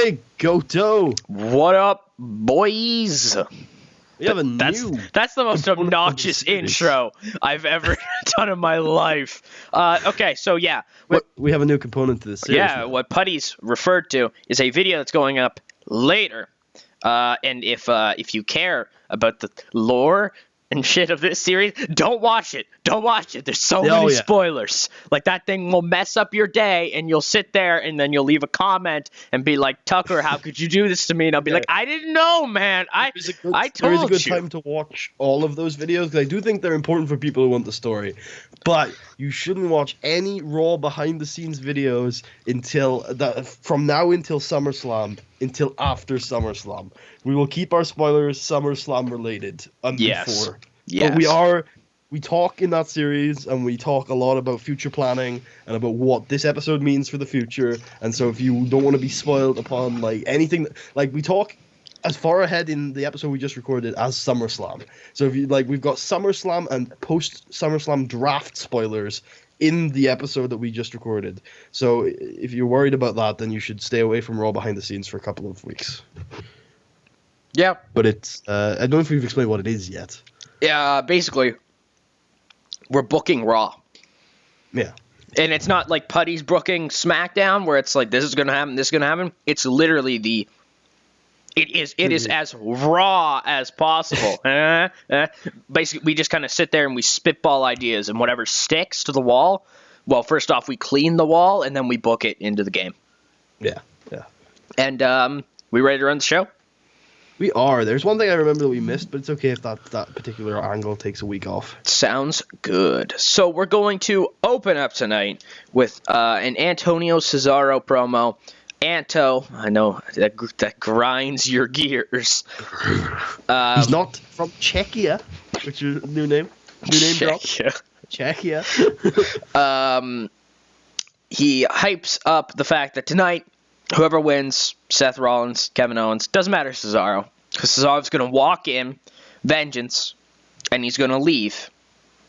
Hey, Goto. What up, boys? We have a That's the most obnoxious intro I've ever done in my life. Okay, so yeah. We have a new component to this series. Yeah, what Putty's referred to is a video that's going up later. And if you care about the lore and shit of this series, don't watch it. Don't watch it. There's so many spoilers. Like, that thing will mess up your day, and you'll sit there, and then you'll leave a comment and be like, Tucker, how could you do this to me? And I'll be like, I didn't know, man. I told you. There is a good time to watch all of those videos, because I do think they're important for people who want the story. But you shouldn't watch any Raw behind-the-scenes videos from now until SummerSlam, until after SummerSlam. We will keep our spoilers SummerSlam related before. Yes. But we talk in that series, and we talk a lot about future planning and about what this episode means for the future. And so if you don't want to be spoiled upon anything, we talk as far ahead in the episode we just recorded as SummerSlam. So if you we've got SummerSlam and post SummerSlam draft spoilers in the episode that we just recorded. So if you're worried about that, then you should stay away from Raw behind the scenes for a couple of weeks. Yeah. But it's I don't know if we've explained what it is yet. Yeah, basically, we're booking Raw. Yeah. And it's not like Putty's booking SmackDown, where it's like, this is going to happen, this is going to happen. It's literally it is as raw as possible. Basically, we just kind of sit there and we spitball ideas, and whatever sticks to the wall, well, first off, we clean the wall, and then we book it into the game. Yeah. And we ready to run the show? We are. There's one thing I remember that we missed, but it's okay if that particular angle takes a week off. Sounds good. So we're going to open up tonight with an Antonio Cesaro promo. Anto, I know that grinds your gears. He's not from Czechia, which is a new name. Drop. Czechia. He hypes up the fact that tonight, whoever wins, Seth Rollins, Kevin Owens, doesn't matter Cesaro, because Cesaro's going to walk in, vengeance, and he's going to leave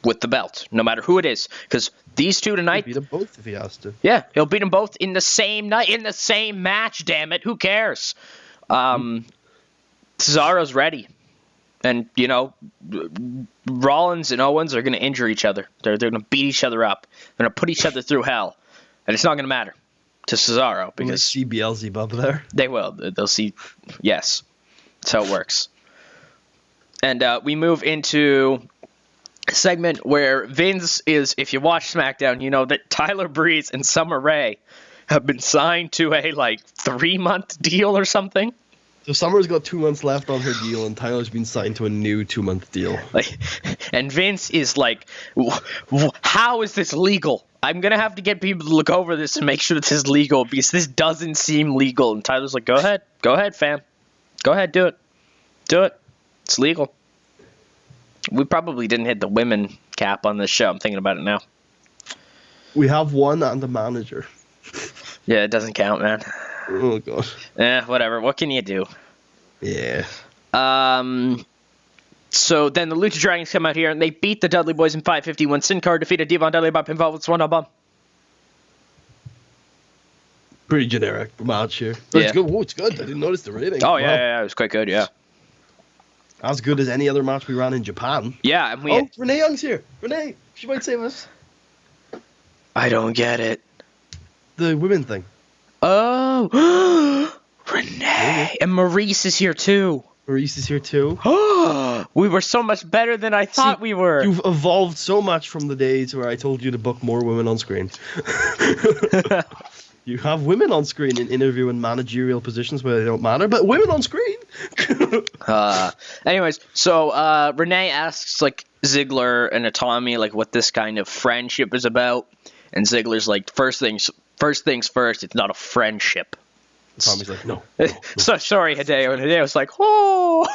with the belt, no matter who it is, because these two tonight... He'll beat them both if he has to. Yeah, he'll beat them both in the same night, in the same match, damn it, who cares? Cesaro's ready, and, Rollins and Owens are going to injure each other. They're going to beat each other up. They're going to put each other through hell, and it's not going to matter to Cesaro, because... Will they see Beelzebub there? They will. They'll see... Yes. That's how it works. And we move into a segment where Vince is... If you watch SmackDown, you know that Tyler Breeze and Summer Rae have been signed to a, 3-month deal or something. So Summer's got 2 months left on her deal, and Tyler's been signed to a new 2-month deal. And Vince is like, how is this legal? I'm going to have to get people to look over this and make sure that this is legal, because this doesn't seem legal. And Tyler's like, go ahead, fam. Go ahead, do it. Do it. It's legal. We probably didn't hit the women cap on this show. I'm thinking about it now. We have one and a manager. Yeah, it doesn't count, man. Oh, God. Whatever. What can you do? Yeah. So then the Lucha Dragons come out here, and they beat the Dudley Boys in 550 when Sin Cara defeated Devon Dudley by pinfall with Swan Bomb. Pretty generic match here. But it's good. Oh, it's good. I didn't notice the rating. Oh, yeah, it was quite good, yeah. As good as any other match we ran in Japan. Yeah, and Renee Young's here. Renee, she might save us. I don't get it. The women thing. Oh, Renee. And Maurice is here, too. Maurice is here, too. We were so much better than I thought we were. You've evolved so much from the days where I told you to book more women on screen. You have women on screen in interview and managerial positions where they don't matter, but women on screen. Anyways, so Renee asks Ziggler and Tommy what this kind of friendship is about, and Ziggler's like, first things first. It's not a friendship. Tommy's like, no. So sorry, Hideo, and Hideo's like, oh.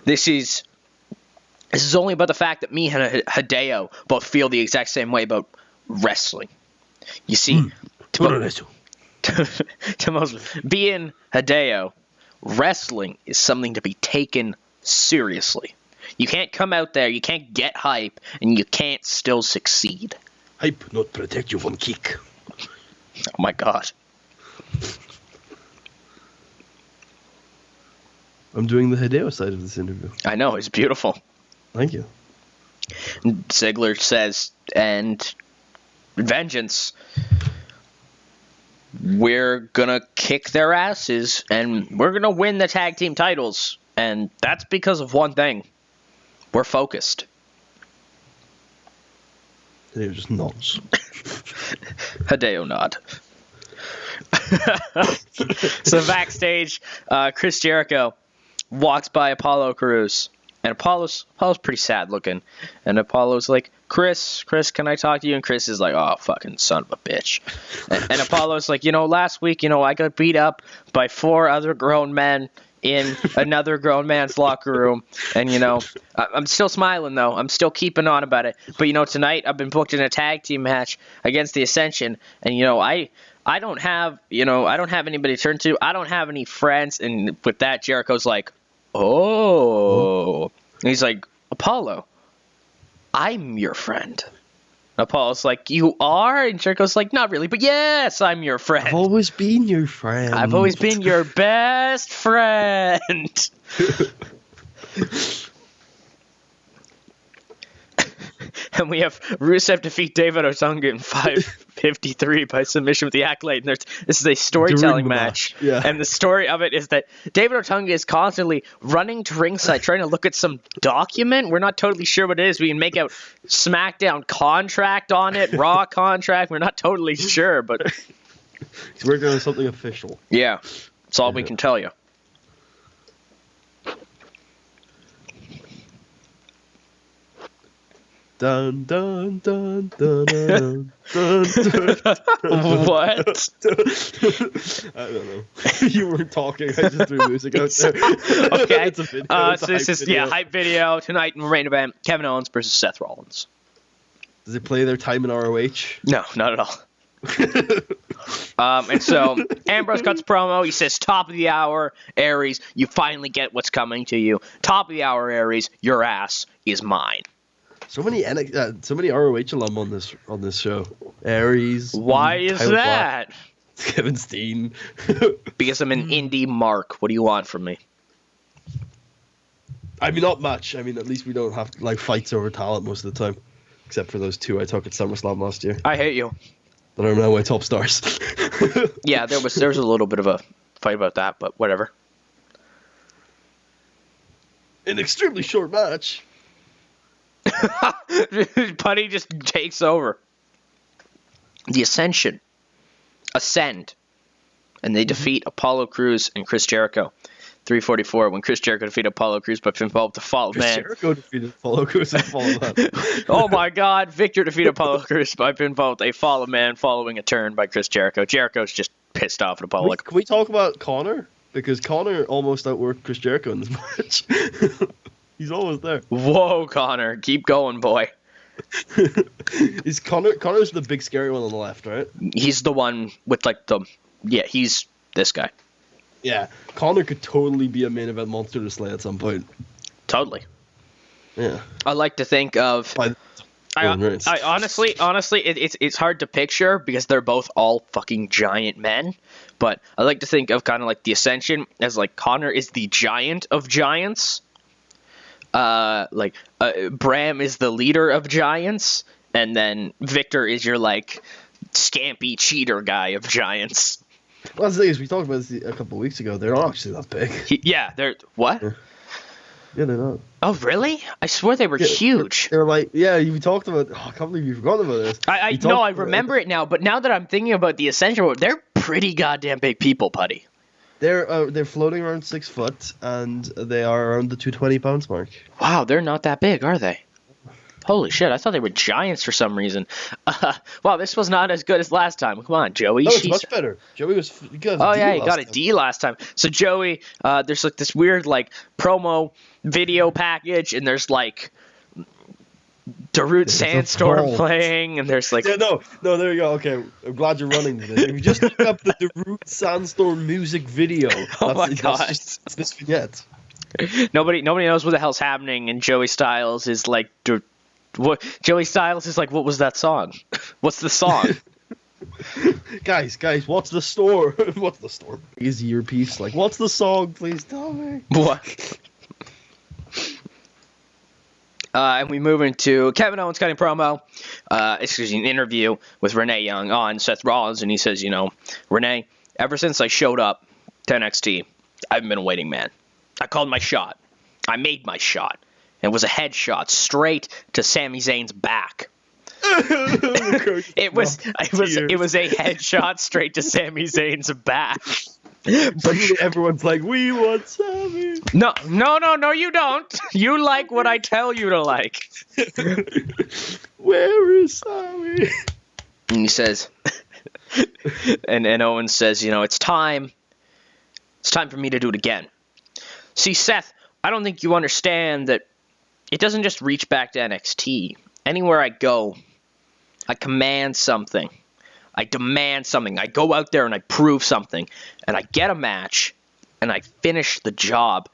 This is only about the fact that me and Hideo both feel the exact same way about wrestling. You see, to being Hideo, wrestling is something to be taken seriously. You can't come out there, you can't get hype, and you can't still succeed. Hype not protect you from kick. Oh my god. I'm doing the Hideo side of this interview. I know, it's beautiful. Thank you. Ziggler says, and Vengeance, we're gonna kick their asses and we're gonna win the tag team titles. And that's because of one thing. We're focused. Hideo just nods. Hideo nod. So backstage, Chris Jericho walks by Apollo Crews. And Apollo's pretty sad looking. And Apollo's like, Chris, can I talk to you? And Chris is like, oh, fucking son of a bitch. And Apollo's like, last week, I got beat up by 4 other grown men in another grown man's locker room. And, I'm still smiling, though. I'm still keeping on about it. But, tonight I've been booked in a tag team match against the Ascension. And, I don't have anybody to turn to. I don't have any friends. And with that, Jericho's like, oh. And he's like, Apollo, I'm your friend. Apollo's like, you are? And Jericho's like, not really, but yes, I'm your friend. I've always been your friend. I've always been your best friend. And we have Rusev defeat David Otunga in 5:53 by submission with the Accolade. And this is a storytelling match. Yeah. And the story of it is that David Otunga is constantly running to ringside trying to look at some document. We're not totally sure what it is. We can make out SmackDown contract on it, Raw contract. We're not totally sure, but he's working on something official. Yeah, that's all we can tell you. Dun dun dun dun dun dun. What? I don't know. You weren't talking. I just threw music out there. Okay. It's a video. So this is hype video tonight in the main event. Kevin Owens versus Seth Rollins. Does it play their time in ROH? No, not at all. And so Ambrose cuts promo. He says, "Top of the hour, Aries. You finally get what's coming to you. Top of the hour, Aries. Your ass is mine." So many ROH alum on this show. Aries. Why is Tyler that? Black, Kevin Steen. Because I'm an indie mark. What do you want from me? I mean, not much. I mean, at least we don't have fights over talent most of the time, except for those 2 I took at SummerSlam last year. I hate you. That are now my top stars. Yeah, there was a little bit of a fight about that, but whatever. An extremely short match. Putty just takes over. The Ascension ascend, and they defeat Apollo Crews and Chris Jericho. 344 when Chris Jericho defeated Apollo Crews by pinfall with the Fall Chris Man. Jericho defeated Apollo Crews and Fall Man. Oh my God! Victor defeated Apollo Crews by pinfall with a Fall Man following a turn by Chris Jericho. Jericho's just pissed off at Apollo. Can we talk about Connor? Because Connor almost outworked Chris Jericho in this match. He's almost there. Whoa, Connor, keep going, boy. Is Connor's the big scary one on the left, right? He's the one with he's this guy. Yeah, Connor could totally be a main event monster to slay at some point. Totally. Yeah. I like to think of. I honestly, it's hard to picture because they're both all fucking giant men. But I like to think of kind of like the Ascension as Connor is the giant of giants. Bram is the leader of giants, and then Victor is your scampy cheater guy of giants. Well, that's the thing is, we talked about this a couple of weeks ago. They're not actually that big. They're what? Yeah, they're not. Oh, really? I swear they were huge. They're you talked about. Oh, I can't believe you forgot about this. I remember it now. But now that I'm thinking about the Ascension, they're pretty goddamn big people, Putty. They're floating around 6 foot, and they are around the 220 pounds mark. Wow, they're not that big, are they? Holy shit, I thought they were giants for some reason. Wow, this was not as good as last time. Come on, Joey. No, it's much better. Joey was good. Oh, yeah, he got a D last time. So, Joey, there's this weird, promo video package, and there's, Darude Sandstorm playing, and there's Yeah, no, there you go. Okay, I'm glad you're running to this. If you just look up the Darude Sandstorm music video, oh my God. That's this vignette. Nobody knows what the hell's happening, and Joey Styles is what? Joey Styles is what was that song? What's the song? Guys, what's the store? What's the store? His earpiece, like, what's the song? Please tell me. What? And we move into Kevin Owens cutting promo. An interview with Renee Young on Seth Rollins, and he says, Renee, ever since I showed up to NXT, I've been a waiting man. I called my shot. I made my shot. It was a headshot straight to Sami Zayn's back. It was a headshot straight to Sami Zayn's back. But everyone's like, we want Sami. No, you don't. You like what I tell you to like. Where is Sami? And he says, and Owens says, it's time. It's time for me to do it again. See, Seth, I don't think you understand that it doesn't just reach back to NXT. Anywhere I go, I command something. I demand something. I go out there and I prove something. And I get a match. And I finish the job.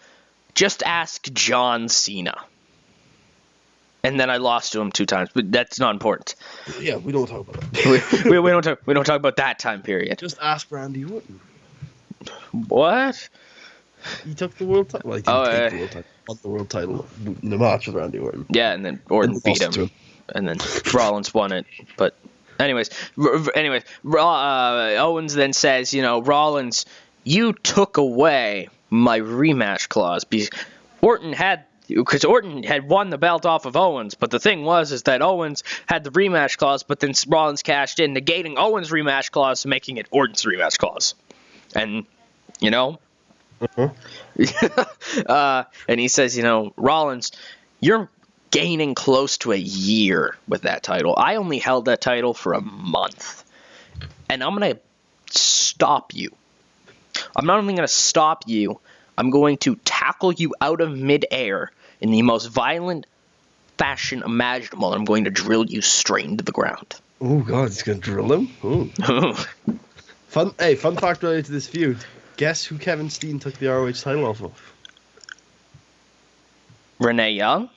Just ask John Cena. And then I lost to him 2 times. But that's not important. Yeah, we don't talk about that. we don't talk about that time period. Just ask Randy Orton. What? He took the world title. Well, he didn't take the world title. Won the world title in the match with Randy Orton. Yeah, and then Orton beat him. And then Rollins won it. But anyways, Owens then says, Rollins, you took away my rematch clause. Because Orton had won the belt off of Owens, but the thing is that Owens had the rematch clause, but then Rollins cashed in, negating Owens' rematch clause, making it Orton's rematch clause. And, and he says, Rollins, you're gaining close to a year with that title. I only held that title for a month. And I'm going to stop you. I'm not only going to stop you, I'm going to tackle you out of midair in the most violent fashion imaginable. I'm going to drill you straight into the ground. Oh, God, he's going to drill him? Ooh. Fun fact related to this feud. Guess who Kevin Steen took the ROH title off of? Renee Young?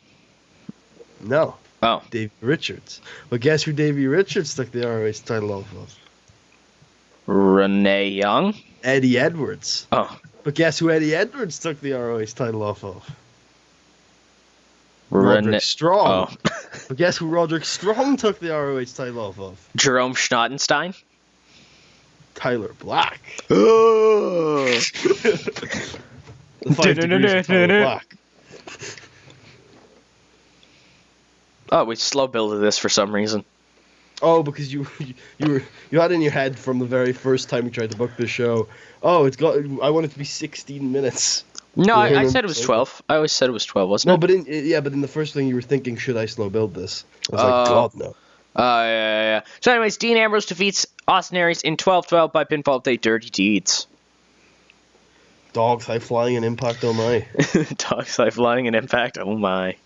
No. Oh. Davey Richards. But guess who Davey Richards took the ROH title off of? Renee Young? Eddie Edwards. Oh. But guess who Eddie Edwards took the ROH title off of? Roderick Strong. Oh. But guess who Roderick Strong took the ROH title off of? Jerome Schnottenstein? Tyler Black. Oh. The 5 degrees of Tyler Black. Oh, we slow builded this for some reason. Oh, because you had in your head from the very first time we tried to book this show. Oh, I want it to be 16 minutes. No, I said it was 12. I always said it was 12, wasn't it? No, but in the first thing you were thinking, should I slow build this? I was like, God, no. Yeah. So anyways, Dean Ambrose defeats Austin Aries in 12-12 by pinfall with 8 dirty deeds. Dogs high flying and Impact, oh my. Dogs high flying and Impact, oh my.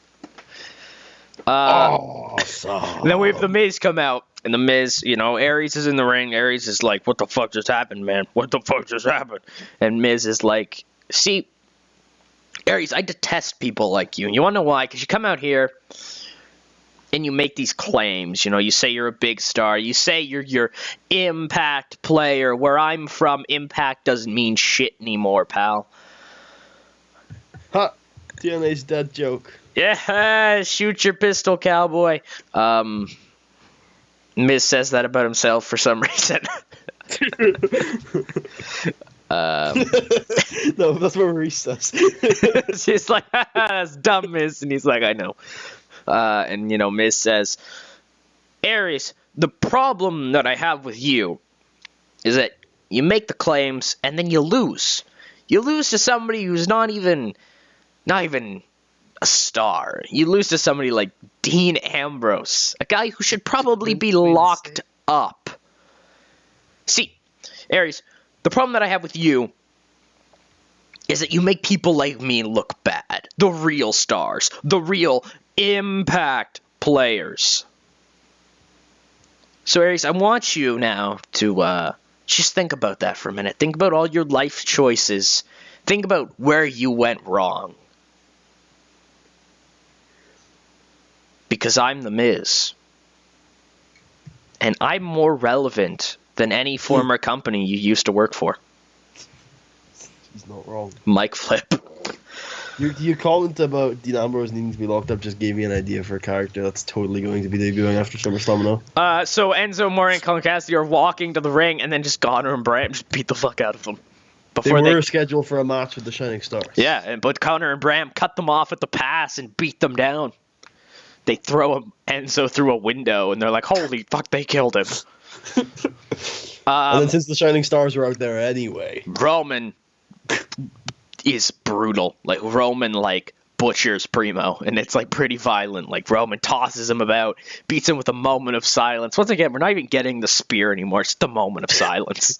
Awesome. Then we have The Miz come out. And The Miz, Aries is in the ring. Aries is like, what the fuck just happened, man? What the fuck just happened? And Miz is like, see, Aries, I detest people like you. And you want to know why? Because you come out here and you make these claims. You say you're a big star. You say you're your Impact player. Where I'm from, Impact doesn't mean shit anymore, pal. Ha! TNA's dead joke. Yeah, shoot your pistol, cowboy. Miz says that about himself for some reason. No, that's what Maurice says. She's like, that's dumb, Miz. And he's like, I know. And Miz says, Aries, the problem that I have with you is that you make the claims and then you lose. You lose to somebody who's not even a star. You lose to somebody like Dean Ambrose, a guy who should probably be locked up. See, Aries, the problem that I have with you is that you make people like me look bad. The real stars. The real Impact players. So, Aries, I want you now to just think about that for a minute. Think about all your life choices. Think about where you went wrong. Because I'm The Miz. And I'm more relevant than any former company you used to work for. He's not wrong. Mike Flip. Your comment about Dean Ambrose needing to be locked up just gave me an idea for a character that's totally going to be debuting after SummerSlam now. So Enzo Amore and Colin Cassidy are walking to the ring, and then just Connor and Bram just beat the fuck out of them. They were scheduled for a match with the Shining Stars. Yeah, but Connor and Bram cut them off at the pass and beat them down. They throw Enzo through a window, and they're like, holy fuck, they killed him. And then since the Shining Stars were out there anyway. Roman is brutal. Like, Roman, butchers Primo, and it's, pretty violent. Like, Roman tosses him about, beats him with a moment of silence. Once again, we're not even getting the spear anymore. It's the moment of silence.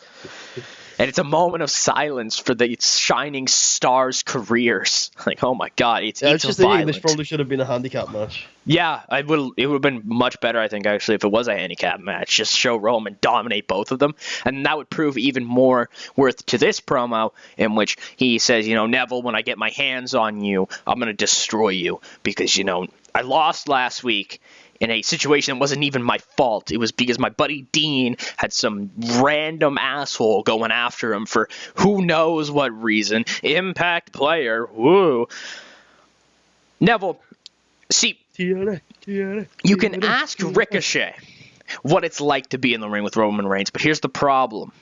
And it's a moment of silence for the Shining Stars' careers. Like, oh my god, it's just violent. thinking this probably should have been a handicap match. Yeah, it would have been much better, I think, actually, if it was a handicap match. Just show Roman dominate both of them. And that would prove even more worth to this promo, in which he says, Neville, when I get my hands on you, I'm going to destroy you. Because, I lost last week in a situation that wasn't even my fault. It was because my buddy Dean had some random asshole going after him for who knows what reason. Impact player. Woo. Neville, see, you can ask Ricochet what it's like to be in the ring with Roman Reigns, but here's the problem.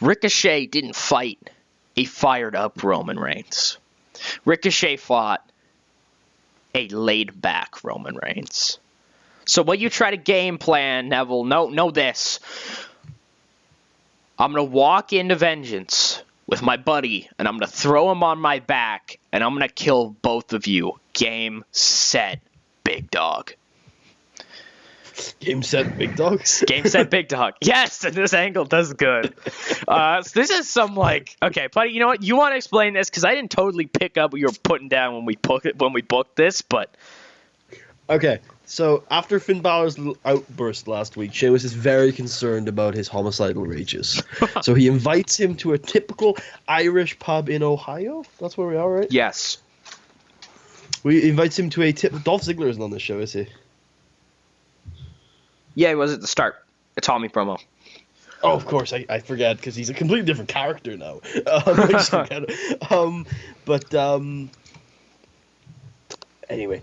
Ricochet didn't fight a fired-up Roman Reigns. Ricochet fought a laid-back Roman Reigns. So when you try to game plan, Neville, know this. I'm going to walk into Vengeance with my buddy, and I'm going to throw him on my back, and I'm going to kill both of you. Game, set, big dog. Game, set, big dog? Game, set, big dog. Yes, and this angle does good. So this is some, okay, buddy, you know what? You want to explain this? Because I didn't totally pick up what you were putting down when we booked this, but... Okay, so after Finn Balor's outburst last week, Sheamus is very concerned about his homicidal rages. So he invites him to a typical Irish pub in Ohio. That's where we are, right? Yes. We invites him to a Dolph Ziggler isn't on this show, is he? Yeah, he was at the start. A Tommy promo. Oh, of course, I forget, because he's a completely different character now. I just forget it. Anyway.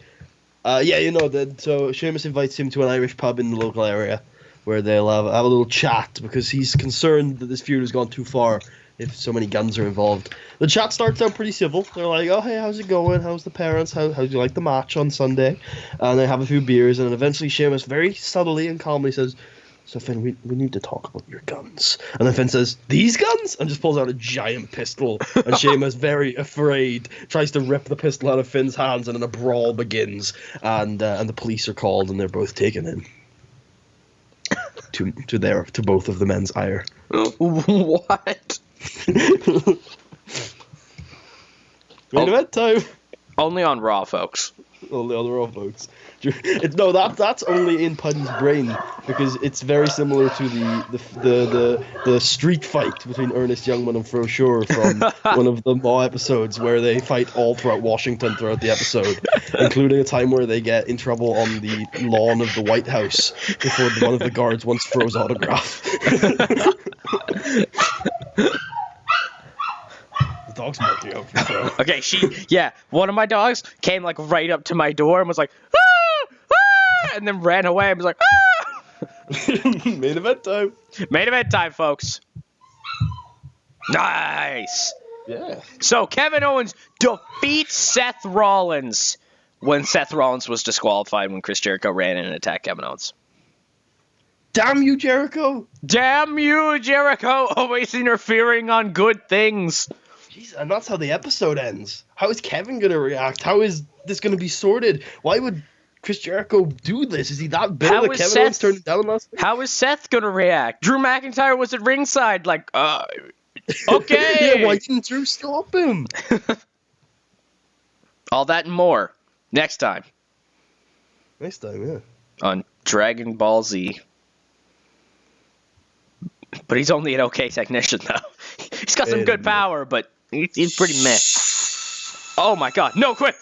So Sheamus invites him to an Irish pub in the local area where they'll have a little chat because he's concerned that this feud has gone too far if so many guns are involved. The chat starts out pretty civil. They're like, oh, hey, how's it going? How's the parents? How do you like the match on Sunday? And they have a few beers, and then eventually Sheamus very subtly and calmly says, so Finn, we need to talk about your guns. And then Finn says, these guns? And just pulls out a giant pistol. And Sheamus, very afraid, tries to rip the pistol out of Finn's hands, and then a brawl begins. And the police are called, and they're both taken in. to both of the men's ire. What? Main event time. Only on Raw, folks. Only on Raw, folks. That's only in Puddy's brain because it's very similar to the street fight between Ernest Youngman and Fro Sure from one of the Maw episodes where they fight all throughout Washington throughout the episode, including a time where they get in trouble on the lawn of the White House before one of the guards wants Fro's autograph. The dog's melting out for Fro. Okay, one of my dogs came right up to my door and was like, ah! And then ran away and was like, ah! Main event time. Main event time, folks. Nice. Yeah. So Kevin Owens defeats Seth Rollins when Seth Rollins was disqualified when Chris Jericho ran in and attacked Kevin Owens. Damn you, Jericho. Damn you, Jericho. Always interfering on good things. Jeez, and that's how the episode ends. How is Kevin going to react? How is this going to be sorted? Why would Chris Jericho do this? Is he that bitter that Kevin Owens turned it down last week? How is Seth going to react? Drew McIntyre was at ringside okay. Yeah, why didn't Drew stop him? All that and more next time. Next time, yeah. On Dragon Ball Z. But he's only an okay technician, though. He's got some good power, but he's pretty meh. Oh my god, no, quit!